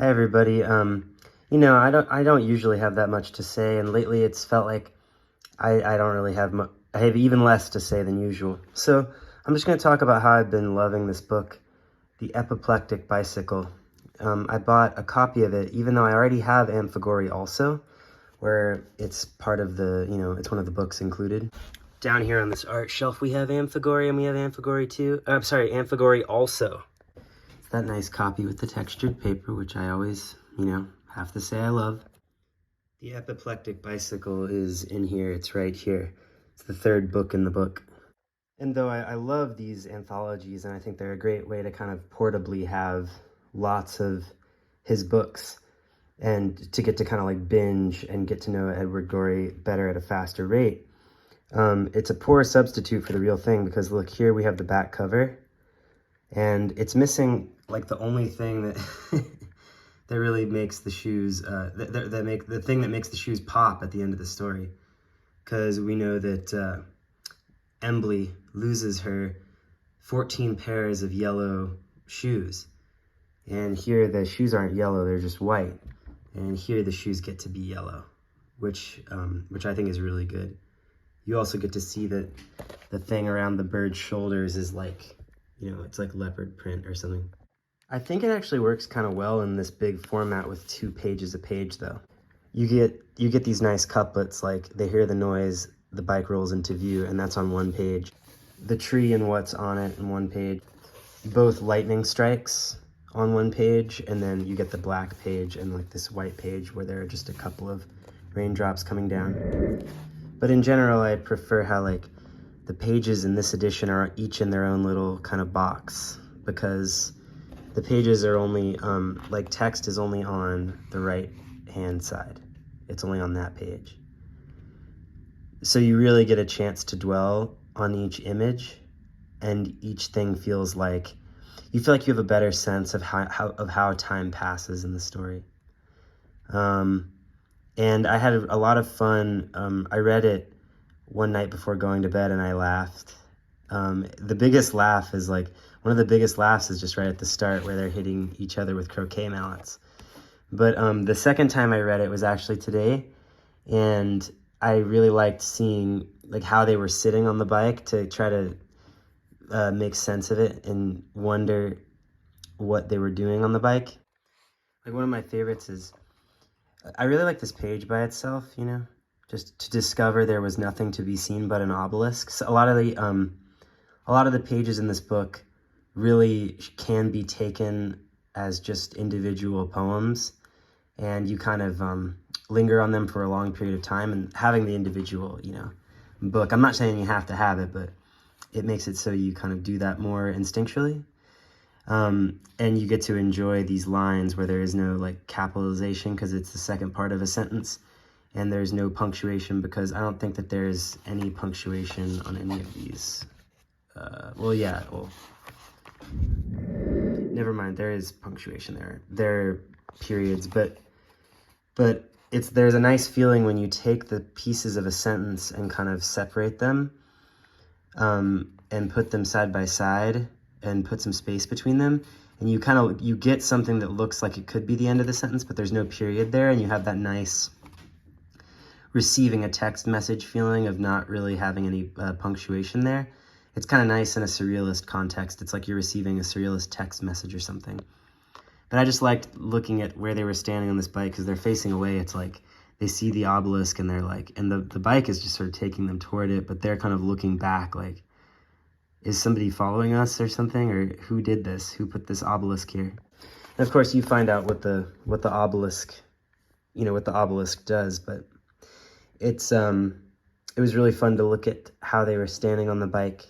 Hi everybody. I don't usually have that much to say, and lately it's felt like I don't really have much. I have even less to say than usual. So I'm just going to talk about how I've been loving this book, The Epiplectic Bicycle. I bought a copy of it, even though I already have Amphigory also, where it's part of the, it's one of the books included. Down here on this art shelf, we have Amphigory, and we have Amphigory too. I'm sorry, Amphigory also. That nice copy with the textured paper, which I always, have to say I love. The Epiplectic Bicycle is in here. It's right here. It's the third book in the book. And though I love these anthologies, and I think they're a great way to kind of portably have lots of his books and to get to kind of like binge and get to know Edward Gorey better at a faster rate. It's a poor substitute for the real thing because look, here we have the back cover. And it's missing like the only thing that that really makes the shoes, the thing that makes the shoes pop at the end of the story. Because we know that Embley loses her 14 pairs of yellow shoes. And here the shoes aren't yellow, they're just white. And here the shoes get to be yellow, which I think is really good. You also get to see that the thing around the bird's shoulders is like, it's like leopard print or something. I think it actually works kind of well in this big format with 2 pages a page though. You get these nice couplets like they hear the noise, the bike rolls into view, and that's on 1 page. The tree and what's on it in 1 page. Both lightning strikes on 1 page, and then you get the black page and like this white page where there are just a couple of raindrops coming down. But in general, I prefer how like the pages in this edition are each in their own little kind of box, because the pages are only, like text is only on the right hand side. It's only on that page. So you really get a chance to dwell on each image, and each thing feels like, you feel like you have a better sense of how time passes in the story. And I had a lot of fun. I read it one night before going to bed and I laughed. The biggest laugh is like, one of the biggest laughs is just right at the start where they're hitting each other with croquet mallets. But the second time I read it was actually today, and I really liked seeing like how they were sitting on the bike to try to make sense of it and wonder what they were doing on the bike. Like one of my favorites is, I really like this page by itself, just to discover there was nothing to be seen but an obelisk. So a lot of the pages in this book really can be taken as just individual poems, and you kind of linger on them for a long period of time, and having the individual, book, I'm not saying you have to have it, but it makes it so you kind of do that more instinctually. And you get to enjoy these lines where there is no like capitalization because it's the second part of a sentence, and there's no punctuation because I don't think that there's any punctuation on any of these. Never mind, there is punctuation there. There are periods, but there's a nice feeling when you take the pieces of a sentence and kind of separate them, and put them side by side and put some space between them, and you get something that looks like it could be the end of the sentence, but there's no period there, and you have that nice receiving a text message feeling of not really having any punctuation there. It's kind of nice in a surrealist context. It's like you're receiving a surrealist text message or something. But I just liked looking at where they were standing on this bike because they're facing away. It's like they see the obelisk and they're like, and the bike is just sort of taking them toward it, but they're kind of looking back like, is somebody following us or something? Or who did this? Who put this obelisk here? And of course you find out what the obelisk, what the obelisk does, but it was really fun to look at how they were standing on the bike.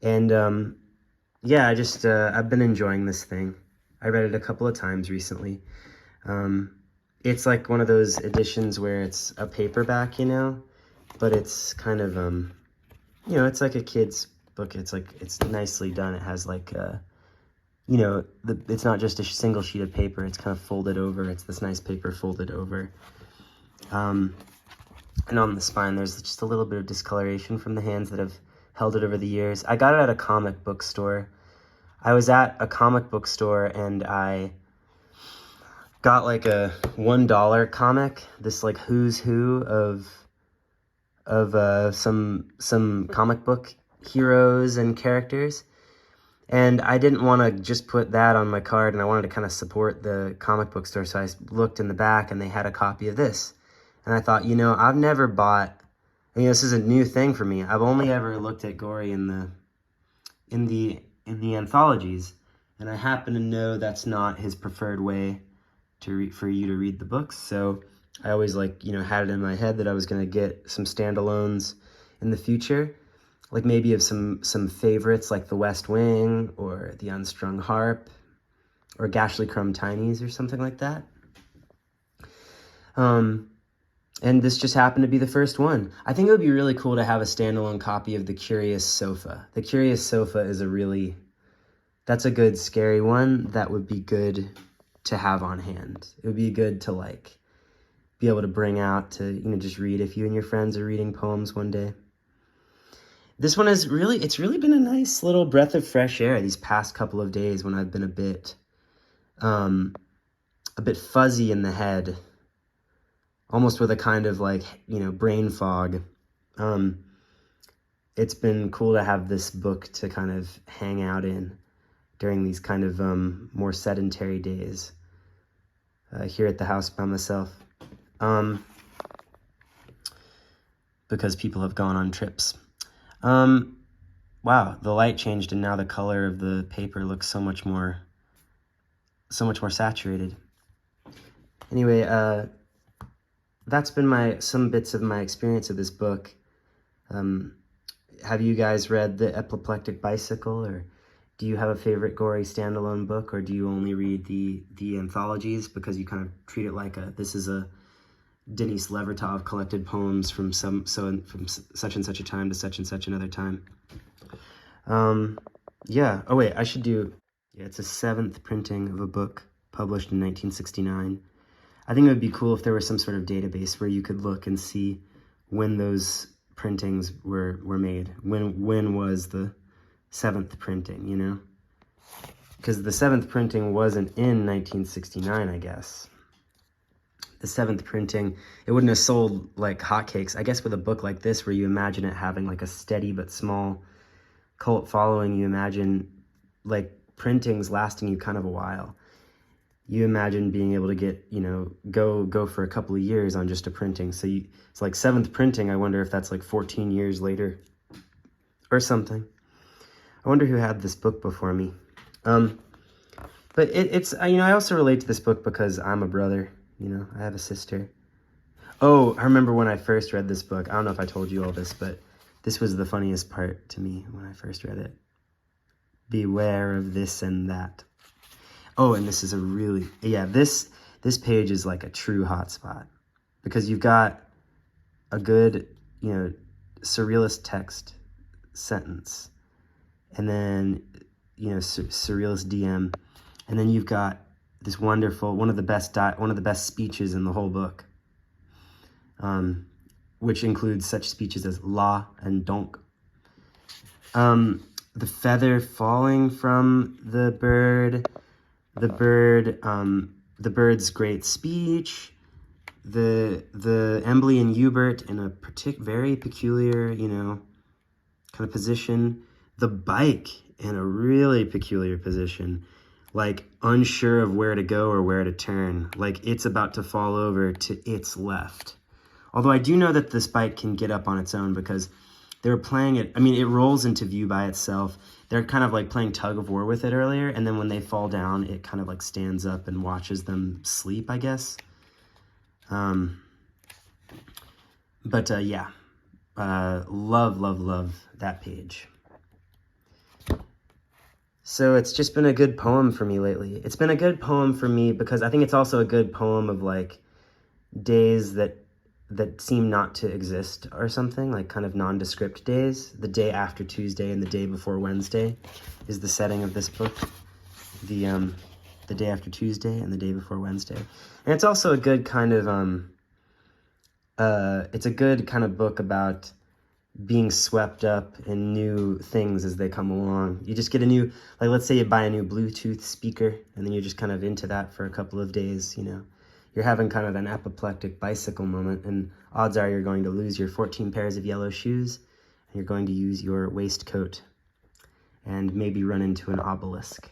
And yeah, I've been enjoying this thing. I read it a couple of times recently. It's like one of those editions where it's a paperback, but it's kind of, it's like a kid's book. It's like, it's nicely done. It has like, it's not just a single sheet of paper. It's kind of folded over. It's this nice paper folded over. And on the spine, there's just a little bit of discoloration from the hands that have held it over the years. I got it at a comic book store. I was at a comic book store and I got like a $1 comic, this like who's who of some comic book heroes and characters. And I didn't want to just put that on my card, and I wanted to kind of support the comic book store, so I looked in the back, and they had a copy of this. And I thought, I've never bought, this is a new thing for me. I've only ever looked at Gory in the anthologies, and I happen to know that's not his preferred way for you to read the books. So I always had it in my head that I was going to get some standalones in the future. Like maybe of some favorites like The West Wing or The Unstrung Harp or Gashly Crumb Tinies or something like that. And this just happened to be the first one. I think it would be really cool to have a standalone copy of The Curious Sofa. The Curious Sofa is that's a good scary one that would be good to have on hand. It would be good to be able to bring out to, just read if you and your friends are reading poems one day. This one it's really been a nice little breath of fresh air these past couple of days when I've been a bit fuzzy in the head, almost with a kind of brain fog. It's been cool to have this book to kind of hang out in during these kind of more sedentary days here at the house by myself, because people have gone on trips. Wow, the light changed and now the color of the paper looks so much more saturated. Anyway, that's been some bits of my experience of this book. Have you guys read the Epiplectic Bicycle, or do you have a favorite Gory standalone book, or do you only read the anthologies because you kind of treat it like this is a Denis Levertov collected poems from such and such a time to such and such another time. Yeah. Oh wait, it's a 7th printing of a book published in 1969. I think it would be cool if there was some sort of database where you could look and see when those printings were made. When was the 7th printing, Because the 7th printing wasn't in 1969, I guess. The 7th printing, it wouldn't have sold like hotcakes. I guess with a book like this, where you imagine it having a steady but small cult following, you imagine printings lasting you kind of a while. You imagine being able to get, go for a couple of years on just a printing. So it's 7th printing. I wonder if that's 14 years later or something. I wonder who had this book before me. But it's I also relate to this book because I'm a brother. I have a sister. Oh, I remember when I first read this book. I don't know if I told you all this, but this was the funniest part to me when I first read it. Beware of this and that. Oh, and this is this page is like a true hotspot because you've got a good, surrealist text sentence, and then, surrealist DM, and then you've got this wonderful, one of the best speeches in the whole book, which includes such speeches as la and donk. The feather falling from the bird, the bird's great speech, the Embley and Hubert in a very peculiar, kind of position, the bike in a really peculiar position, unsure of where to go or where to turn, it's about to fall over to its left. Although I do know that this bike can get up on its own because they were playing it. I mean, it rolls into view by itself. They're kind of playing tug of war with it earlier, and then when they fall down, it kind of stands up and watches them sleep, I guess. Yeah, love that page. So it's just been a good poem for me lately. It's been a good poem for me because I think it's also a good poem of days that seem not to exist or something, kind of nondescript days. The day after Tuesday and the day before Wednesday is the setting of this book. The day after Tuesday and the day before Wednesday. And it's also a good kind of it's a good kind of book about being swept up in new things as they come along. You just get a new, like let's say you buy a new Bluetooth speaker and then you're just kind of into that for a couple of days, you know. You're having kind of an apoplectic bicycle moment, and odds are you're going to lose your 14 pairs of yellow shoes, and you're going to use your waistcoat and maybe run into an obelisk.